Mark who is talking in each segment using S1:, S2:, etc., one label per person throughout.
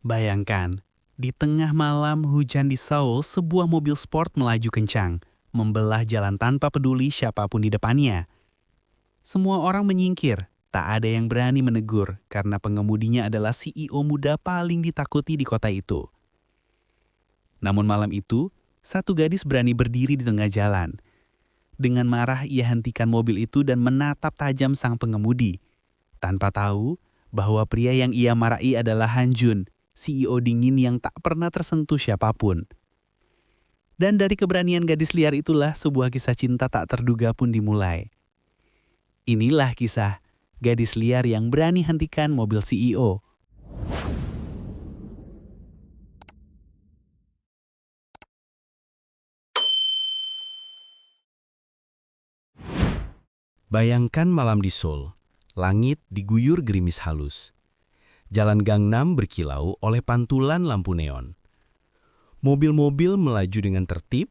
S1: Bayangkan, di tengah malam hujan di Seoul, sebuah mobil sport melaju kencang, membelah jalan tanpa peduli siapapun di depannya. Semua orang menyingkir, tak ada yang berani menegur karena pengemudinya adalah CEO muda paling ditakuti di kota itu. Namun malam itu, satu gadis berani berdiri di tengah jalan. Dengan marah ia hentikan mobil itu dan menatap tajam sang pengemudi, tanpa tahu bahwa pria yang ia marahi adalah Han Jun, CEO dingin yang tak pernah tersentuh siapapun. Dan dari keberanian gadis liar itulah sebuah kisah cinta tak terduga pun dimulai. Inilah kisah gadis liar yang berani hentikan mobil CEO.
S2: Bayangkan malam di Seoul, langit diguyur gerimis halus. Jalan Gangnam berkilau oleh pantulan lampu neon. Mobil-mobil melaju dengan tertib,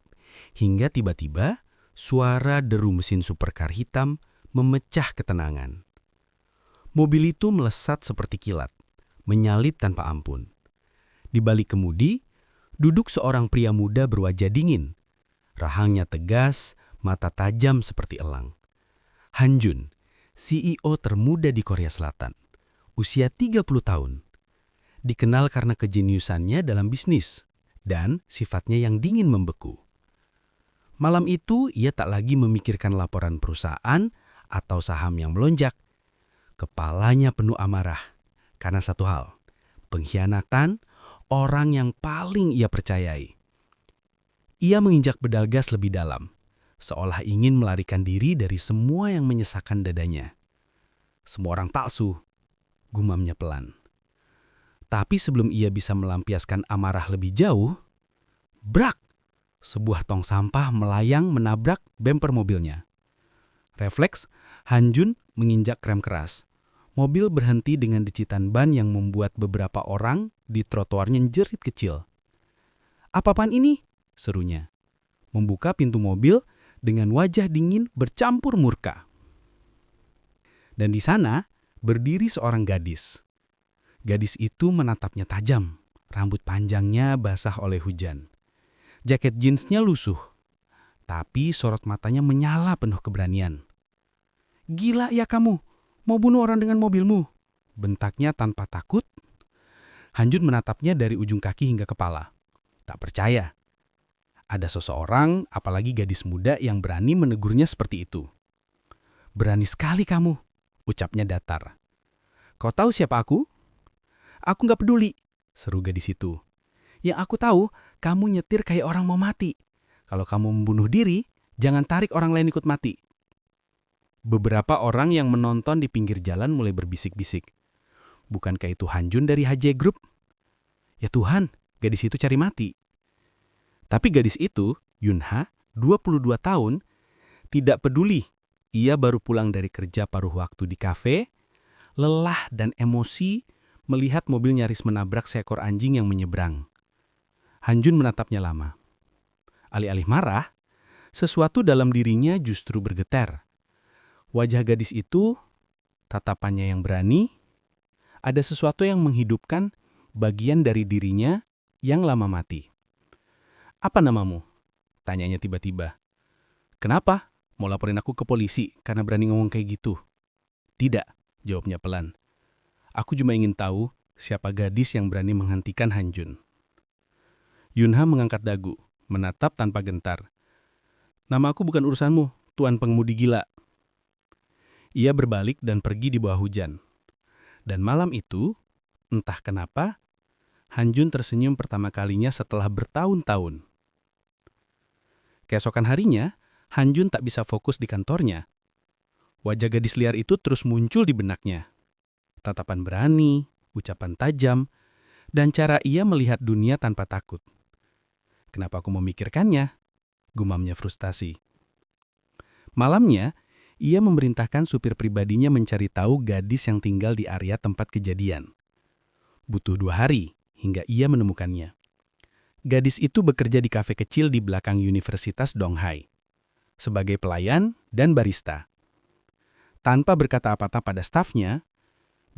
S2: hingga tiba-tiba suara deru mesin supercar hitam memecah ketenangan. Mobil itu melesat seperti kilat, menyalip tanpa ampun. Di balik kemudi, duduk seorang pria muda berwajah dingin. Rahangnya tegas, mata tajam seperti elang. Han Jun, CEO termuda di Korea Selatan, usia 30 tahun. Dikenal karena kejeniusannya dalam bisnis dan sifatnya yang dingin membeku. Malam itu ia tak lagi memikirkan laporan perusahaan atau saham yang melonjak. Kepalanya penuh amarah karena satu hal, pengkhianatan orang yang paling ia percayai. Ia menginjak pedal gas lebih dalam, seolah ingin melarikan diri dari semua yang menyesakkan dadanya. Semua orang palsu, gumamnya pelan. Tapi sebelum ia bisa melampiaskan amarah lebih jauh, brak! Sebuah tong sampah melayang menabrak bemper mobilnya. Refleks, Han Jun menginjak rem keras. Mobil berhenti dengan decitan ban yang membuat beberapa orang di trotoarnya jerit kecil. "Apaan ini?" serunya. Membuka pintu mobil dengan wajah dingin bercampur murka. Dan di sana berdiri seorang gadis. Gadis itu menatapnya tajam, rambut panjangnya basah oleh hujan. Jaket jeansnya lusuh, tapi sorot matanya menyala penuh keberanian. "Gila ya kamu, mau bunuh orang dengan mobilmu?" bentaknya tanpa takut. Han Jun menatapnya dari ujung kaki hingga kepala. Tak percaya. Ada seseorang, apalagi gadis muda yang berani menegurnya seperti itu. "Berani sekali kamu," ucapnya datar. "Kau tahu siapa aku?" "Aku nggak peduli," seru gadis itu. "Yang aku tahu, kamu nyetir kayak orang mau mati. Kalau kamu membunuh diri, jangan tarik orang lain ikut mati." Beberapa orang yang menonton di pinggir jalan mulai berbisik-bisik. Bukankah itu Han Jun dari HJ Group? Ya Tuhan, gadis itu cari mati. Tapi gadis itu, Yunha, 22 tahun, tidak peduli. Ia baru pulang dari kerja paruh waktu di kafe, lelah dan emosi melihat mobil nyaris menabrak seekor anjing yang menyeberang. Han Jun menatapnya lama. Alih-alih marah, sesuatu dalam dirinya justru bergetar. Wajah gadis itu, tatapannya yang berani, ada sesuatu yang menghidupkan bagian dari dirinya yang lama mati. "Apa namamu?" tanyanya tiba-tiba. "Kenapa? Mau laporin aku ke polisi karena berani ngomong kayak gitu?" "Tidak," jawabnya pelan. "Aku cuma ingin tahu siapa gadis yang berani menghentikan Han Jun." Yunha mengangkat dagu, menatap tanpa gentar. "Nama aku bukan urusanmu, Tuan Pengemudi Gila." Ia berbalik dan pergi di bawah hujan. Dan malam itu, entah kenapa, Han Jun tersenyum pertama kalinya setelah bertahun-tahun. Keesokan harinya, Han Jun tak bisa fokus di kantornya. Wajah gadis liar itu terus muncul di benaknya. Tatapan berani, ucapan tajam, dan cara ia melihat dunia tanpa takut. "Kenapa aku memikirkannya?" gumamnya frustasi. Malamnya, ia memerintahkan supir pribadinya mencari tahu gadis yang tinggal di area tempat kejadian. Butuh 2 hari hingga ia menemukannya. Gadis itu bekerja di kafe kecil di belakang Universitas Donghai, sebagai pelayan dan barista. Tanpa berkata apa-apa pada stafnya,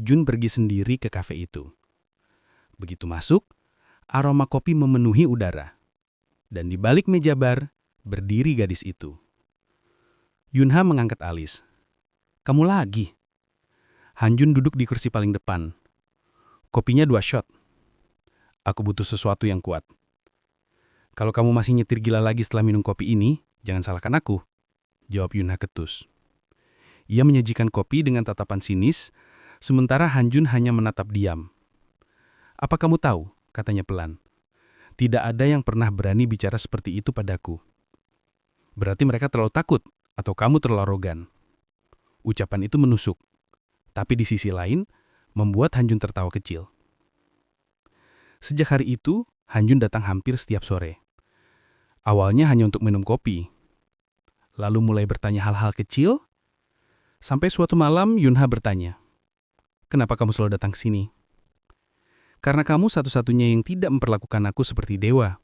S2: Jun pergi sendiri ke kafe itu. Begitu masuk, aroma kopi memenuhi udara. Dan di balik meja bar, berdiri gadis itu. Yunha mengangkat alis. "Kamu lagi?" Hanjun duduk di kursi paling depan. "Kopinya 2 shot. Aku butuh sesuatu yang kuat." "Kalau kamu masih nyetir gila lagi setelah minum kopi ini, jangan salahkan aku," jawab Yunha ketus. Ia menyajikan kopi dengan tatapan sinis, sementara Hanjun hanya menatap diam. "Apa kamu tahu?" katanya pelan. "Tidak ada yang pernah berani bicara seperti itu padaku." "Berarti mereka terlalu takut, atau kamu terlalu arogan." Ucapan itu menusuk, tapi di sisi lain, membuat Hanjun tertawa kecil. Sejak hari itu, Hanjun datang hampir setiap sore. Awalnya hanya untuk minum kopi. Lalu mulai bertanya hal-hal kecil, sampai suatu malam Yunha bertanya, "Kenapa kamu selalu datang ke sini?" "Karena kamu satu-satunya yang tidak memperlakukan aku seperti dewa."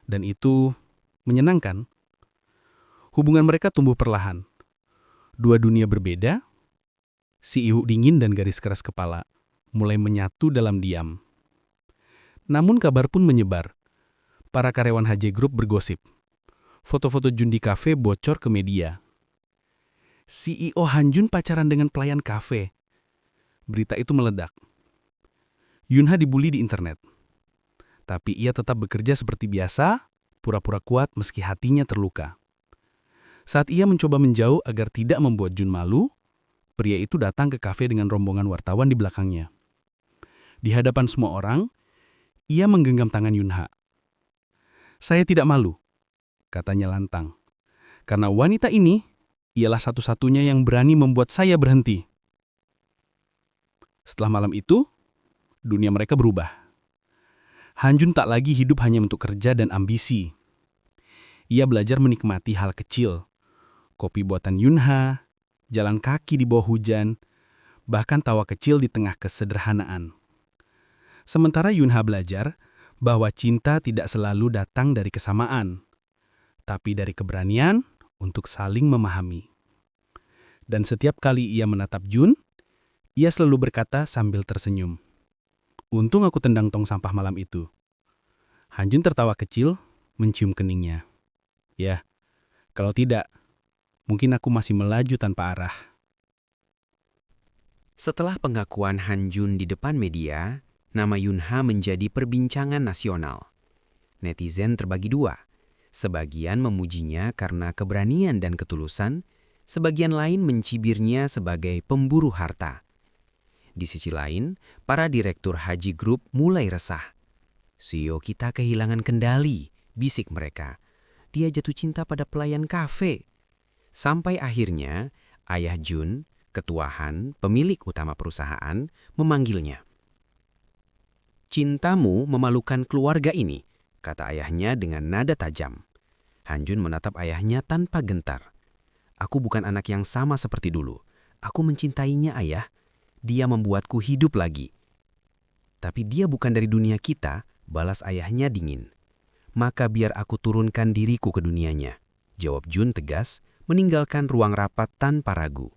S2: Dan itu menyenangkan. Hubungan mereka tumbuh perlahan. Dua dunia berbeda, si ibu dingin dan garis keras kepala, mulai menyatu dalam diam. Namun kabar pun menyebar. Para karyawan HJ Group bergosip. Foto-foto Jun di kafe bocor ke media. CEO Hanjun pacaran dengan pelayan kafe. Berita itu meledak. Yunha dibully di internet. Tapi ia tetap bekerja seperti biasa, pura-pura kuat meski hatinya terluka. Saat ia mencoba menjauh agar tidak membuat Jun malu, pria itu datang ke kafe dengan rombongan wartawan di belakangnya. Di hadapan semua orang, ia menggenggam tangan Yunha. "Saya tidak malu," katanya lantang. "Karena wanita ini ialah satu-satunya yang berani membuat saya berhenti." Setelah malam itu, dunia mereka berubah. Hanjun tak lagi hidup hanya untuk kerja dan ambisi. Ia belajar menikmati hal kecil. Kopi buatan Yunha, jalan kaki di bawah hujan, bahkan tawa kecil di tengah kesederhanaan. Sementara Yunha belajar bahwa cinta tidak selalu datang dari kesamaan, tapi dari keberanian untuk saling memahami. Dan setiap kali ia menatap Jun, ia selalu berkata sambil tersenyum, "Untung aku tendang tong sampah malam itu." Hanjun tertawa kecil, mencium keningnya. "Ya, kalau tidak, mungkin aku masih melaju tanpa arah."
S3: Setelah pengakuan Hanjun di depan media, nama Yunha menjadi perbincangan nasional. Netizen terbagi dua. Sebagian memujinya karena keberanian dan ketulusan, sebagian lain mencibirnya sebagai pemburu harta. Di sisi lain, para direktur HJ Group mulai resah. "CEO kita kehilangan kendali," bisik mereka. "Dia jatuh cinta pada pelayan kafe." Sampai akhirnya, ayah Jun, ketua Han, pemilik utama perusahaan, memanggilnya. "Cintamu memalukan keluarga ini," kata ayahnya dengan nada tajam. Hanjun menatap ayahnya tanpa gentar. "Aku bukan anak yang sama seperti dulu. Aku mencintainya, ayah. Dia membuatku hidup lagi." "Tapi dia bukan dari dunia kita," balas ayahnya dingin. "Maka biar aku turunkan diriku ke dunianya," jawab Jun tegas, meninggalkan ruang rapat tanpa ragu.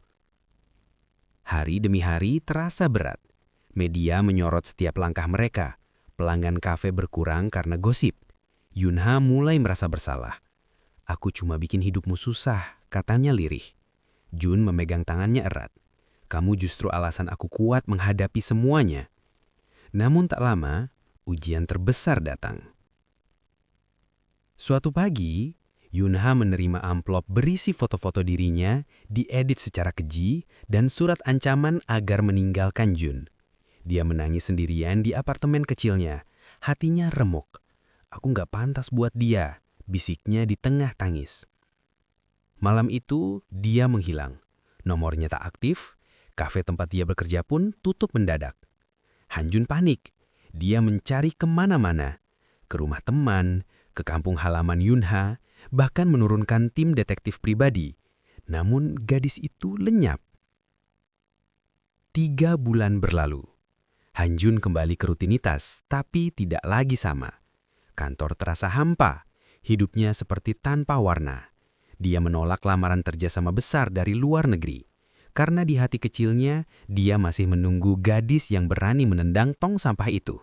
S3: Hari demi hari terasa berat. Media menyorot setiap langkah mereka. Pelanggan kafe berkurang karena gosip. Yunha mulai merasa bersalah. "Aku cuma bikin hidupmu susah," katanya lirih. Jun memegang tangannya erat. "Kamu justru alasan aku kuat menghadapi semuanya." Namun tak lama, ujian terbesar datang. Suatu pagi, Yunha menerima amplop berisi foto-foto dirinya, diedit secara keji, dan surat ancaman agar meninggalkan Jun. Dia menangis sendirian di apartemen kecilnya. Hatinya remuk. "Aku gak pantas buat dia," bisiknya di tengah tangis. Malam itu, dia menghilang. Nomornya tak aktif, kafe tempat dia bekerja pun tutup mendadak. Hanjun panik. Dia mencari kemana-mana. Ke rumah teman, ke kampung halaman Yunha, bahkan menurunkan tim detektif pribadi. Namun gadis itu lenyap. 3 bulan berlalu. Hanjun kembali ke rutinitas, tapi tidak lagi sama. Kantor terasa hampa, hidupnya seperti tanpa warna. Dia menolak lamaran kerjasama besar dari luar negeri. karena di hati kecilnya dia masih menunggu gadis yang berani menendang tong sampah itu.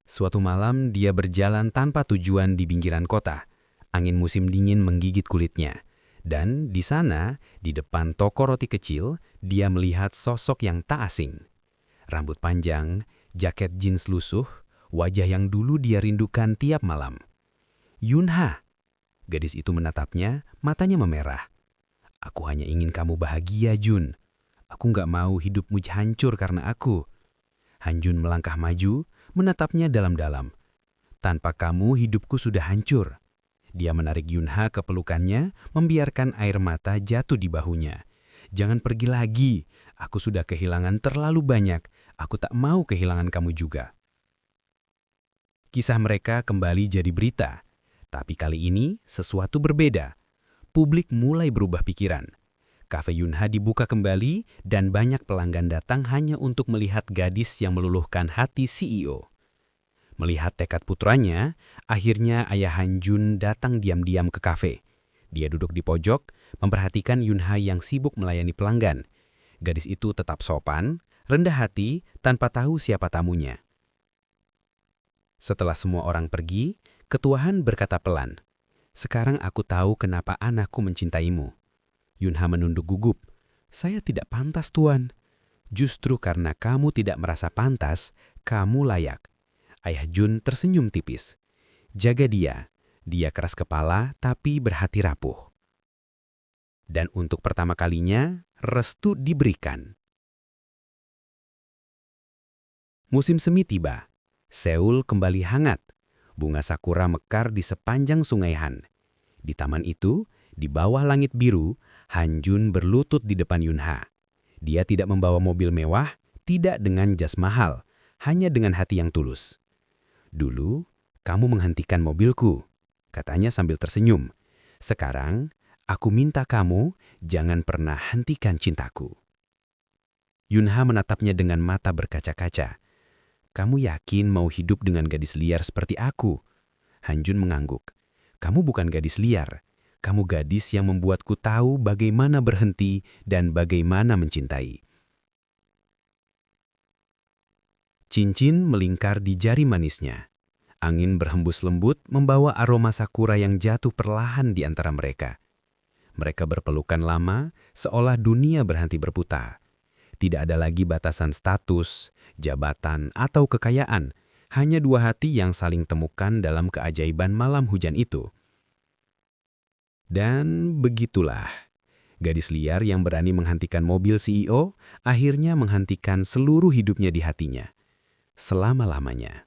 S3: Suatu malam dia berjalan tanpa tujuan di pinggiran kota. Angin musim dingin menggigit kulitnya. Dan di sana, di depan toko roti kecil, dia melihat sosok yang tak asing. Rambut panjang, jaket jeans lusuh, wajah yang dulu dia rindukan tiap malam. Yunha. Gadis itu menatapnya, matanya memerah. Aku hanya ingin kamu bahagia, Jun. Aku nggak mau hidupmu hancur karena aku. Hanjun melangkah maju, menatapnya dalam-dalam. Tanpa kamu, hidupku sudah hancur. Dia menarik Yunha ke pelukannya, membiarkan air mata jatuh di bahunya. Jangan pergi lagi. Aku sudah kehilangan terlalu banyak. Aku tak mau kehilangan kamu juga. Kisah mereka kembali jadi berita. Tapi kali ini sesuatu berbeda. Publik mulai berubah pikiran. Kafe Yunha dibuka kembali dan banyak pelanggan datang hanya untuk melihat gadis yang meluluhkan hati CEO. Melihat tekad putranya, akhirnya ayah Hanjun datang diam-diam ke kafe. Dia duduk di pojok, memperhatikan Yunha yang sibuk melayani pelanggan. Gadis itu tetap sopan, rendah hati, tanpa tahu siapa tamunya. Setelah semua orang pergi, ketua Han berkata pelan, "Sekarang aku tahu kenapa anakku mencintaimu." Yunha menunduk gugup. "Saya tidak pantas, Tuan. Justru karena kamu tidak merasa pantas, kamu layak." Ayah Jun tersenyum tipis. "Jaga dia. Dia keras kepala tapi berhati rapuh." Dan untuk pertama kalinya, restu diberikan. Musim semi tiba. Seoul kembali hangat. Bunga sakura mekar di sepanjang sungai Han. Di taman itu, di bawah langit biru, Hanjun berlutut di depan Yunha. Dia tidak membawa mobil mewah, tidak dengan jas mahal, hanya dengan hati yang tulus. "Dulu, kamu menghentikan mobilku," katanya sambil tersenyum. "Sekarang, aku minta kamu jangan pernah hentikan cintaku." Yunha menatapnya dengan mata berkaca-kaca. "Kamu yakin mau hidup dengan gadis liar seperti aku?" Hanjun mengangguk. "Kamu bukan gadis liar. Kamu gadis yang membuatku tahu bagaimana berhenti dan bagaimana mencintai." Cincin melingkar di jari manisnya. Angin berhembus lembut membawa aroma sakura yang jatuh perlahan di antara mereka. Mereka berpelukan lama, seolah dunia berhenti berputar. Tidak ada lagi batasan status, jabatan, atau kekayaan. Hanya dua hati yang saling temukan dalam keajaiban malam hujan itu. Dan begitulah, gadis liar yang berani menghentikan mobil CEO akhirnya menghentikan seluruh hidupnya di hatinya. Selama-lamanya.